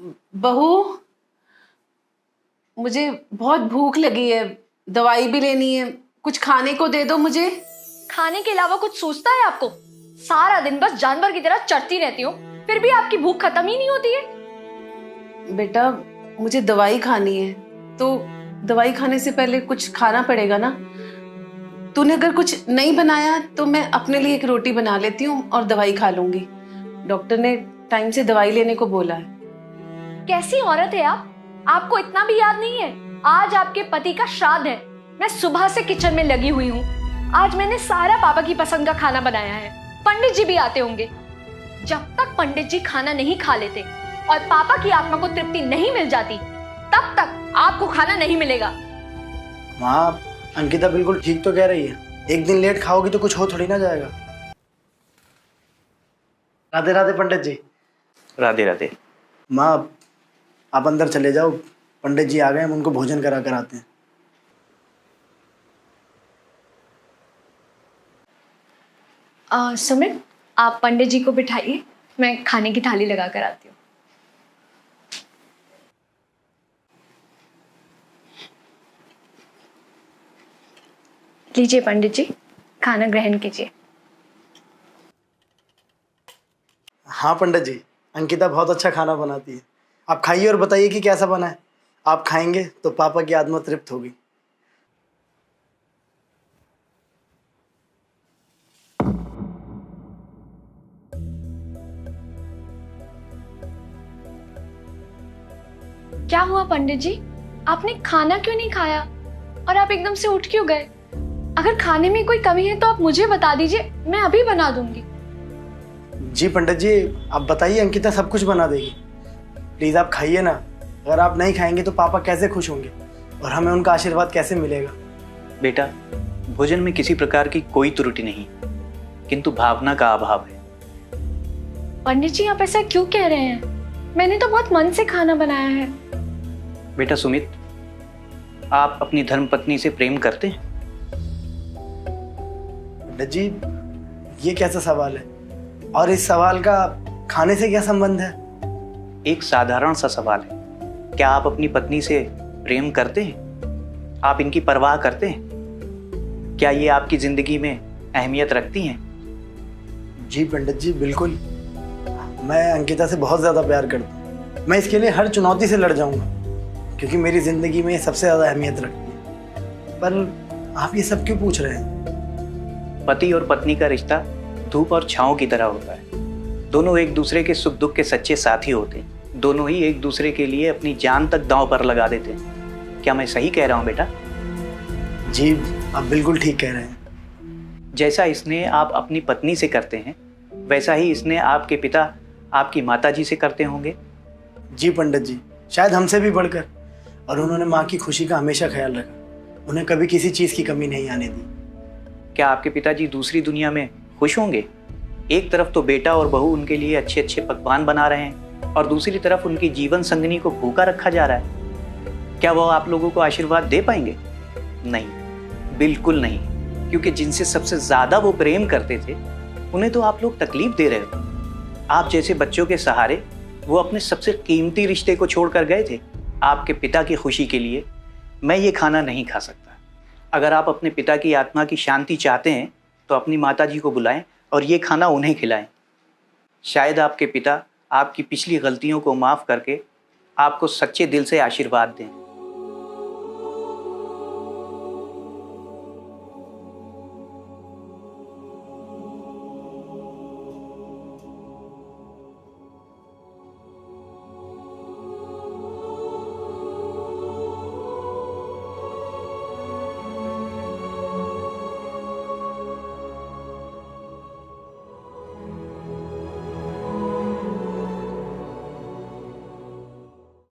बहू, मुझे बहुत भूख लगी है, दवाई भी लेनी है, कुछ खाने को दे दो मुझे। खाने के अलावा कुछ सोचता है आपको? सारा दिन बस जानवर की तरह चरती रहती हो, फिर भी आपकी भूख खत्म ही नहीं होती है। बेटा, मुझे दवाई खानी है, तो दवाई खाने से पहले कुछ खाना पड़ेगा ना। तूने अगर कुछ नहीं बनाया तो मैं अपने लिए एक रोटी बना लेती हूँ और दवाई खा लूंगी। डॉक्टर ने टाइम से दवाई लेने को बोला है। कैसी औरत है आप? आपको इतना भी याद नहीं है? आज आपके पति का श्राद्ध है। मैं सुबह से किचन में लगी हुई हूँ। आज मैंने सारा पापा की पसंद का खाना बनाया है। पंडित जी भी आते होंगे। जब तक पंडित जी खाना नहीं खा लेते और पापा की आत्मा को तृप्ति नहीं मिल जाती, तब तक आपको खाना नहीं मिलेगा। माँ, अंकिता बिल्कुल ठीक तो कह रही है। एक दिन लेट खाओगी तो कुछ हो थोड़ी ना जाएगा। राधे राधे पंडित जी। राधे राधे। माँ, आप अंदर चले जाओ, पंडित जी आ गए, हम उनको भोजन करा कर आते हैं। सुमित, आप पंडित जी को बिठाइए, मैं खाने की थाली लगा कर आती हूँ। लीजिए पंडित जी, खाना ग्रहण कीजिए। हाँ पंडित जी, अंकिता बहुत अच्छा खाना बनाती है। आप खाइए और बताइए कि कैसा बना है। आप खाएंगे तो पापा की आत्मा तृप्त होगी। क्या हुआ पंडित जी? आपने खाना क्यों नहीं खाया और आप एकदम से उठ क्यों गए? अगर खाने में कोई कमी है तो आप मुझे बता दीजिए, मैं अभी बना दूंगी। जी पंडित जी, आप बताइए, अंकिता सब कुछ बना देगी। प्लीज आप खाइए ना। अगर आप नहीं खाएंगे तो पापा कैसे खुश होंगे और हमें उनका आशीर्वाद कैसे मिलेगा? बेटा, भोजन में किसी प्रकार की कोई त्रुटि नहीं, किंतु भावना का अभाव है। पंडित जी, आप ऐसा क्यों कह रहे हैं? मैंने तो बहुत मन से खाना बनाया है। बेटा सुमित, आप अपनी धर्मपत्नी से प्रेम करते हैं? पंडित जी, ये कैसा सवाल है? और इस सवाल का खाने से क्या संबंध है? एक साधारण सा सवाल है। क्या आप अपनी पत्नी से प्रेम करते हैं? आप इनकी परवाह करते हैं? क्या ये आपकी जिंदगी में अहमियत रखती हैं? जी पंडित जी, बिल्कुल। मैं अंकिता से बहुत ज़्यादा प्यार करता हूँ। मैं इसके लिए हर चुनौती से लड़ जाऊंगा, क्योंकि मेरी ज़िंदगी में ये सबसे ज़्यादा अहमियत रखती है। पर आप ये सब क्यों पूछ रहे हैं? पति और पत्नी का रिश्ता धूप और छांव की तरह होता है। दोनों एक दूसरे के सुख दुख के सच्चे साथी होते हैं। दोनों ही एक दूसरे के लिए अपनी जान तक दांव पर लगा देते हैं। क्या मैं सही कह रहा हूँ बेटा? जी, आप बिल्कुल ठीक कह रहे हैं। जैसा स्नेह आप अपनी पत्नी से करते हैं, वैसा ही स्नेह आपके पिता आपकी माता जी से करते होंगे। जी पंडित जी, शायद हमसे भी बढ़कर। और उन्होंने माँ की खुशी का हमेशा ख्याल रखा। उन्हें कभी किसी चीज़ की कमी नहीं आने दी। क्या आपके पिताजी दूसरी दुनिया में खुश होंगे? एक तरफ तो बेटा और बहू उनके लिए अच्छे अच्छे पकवान बना रहे हैं और दूसरी तरफ उनकी जीवन संगिनी को भूखा रखा जा रहा है। क्या वो आप लोगों को आशीर्वाद दे पाएंगे? नहीं, बिल्कुल नहीं। क्योंकि जिनसे सबसे ज्यादा वो प्रेम करते थे, उन्हें तो आप लोग तकलीफ दे रहे हो। आप जैसे बच्चों के सहारे वो अपने सबसे कीमती रिश्ते को छोड़कर गए थे आपके पिता की खुशी के लिए। मैं ये खाना नहीं खा सकता। अगर आप अपने पिता की आत्मा की शांति चाहते हैं तो अपनी माता जी को बुलाएं और ये खाना उन्हें खिलाएं। शायद आपके पिता आपकी पिछली गलतियों को माफ़ करके आपको सच्चे दिल से आशीर्वाद दें।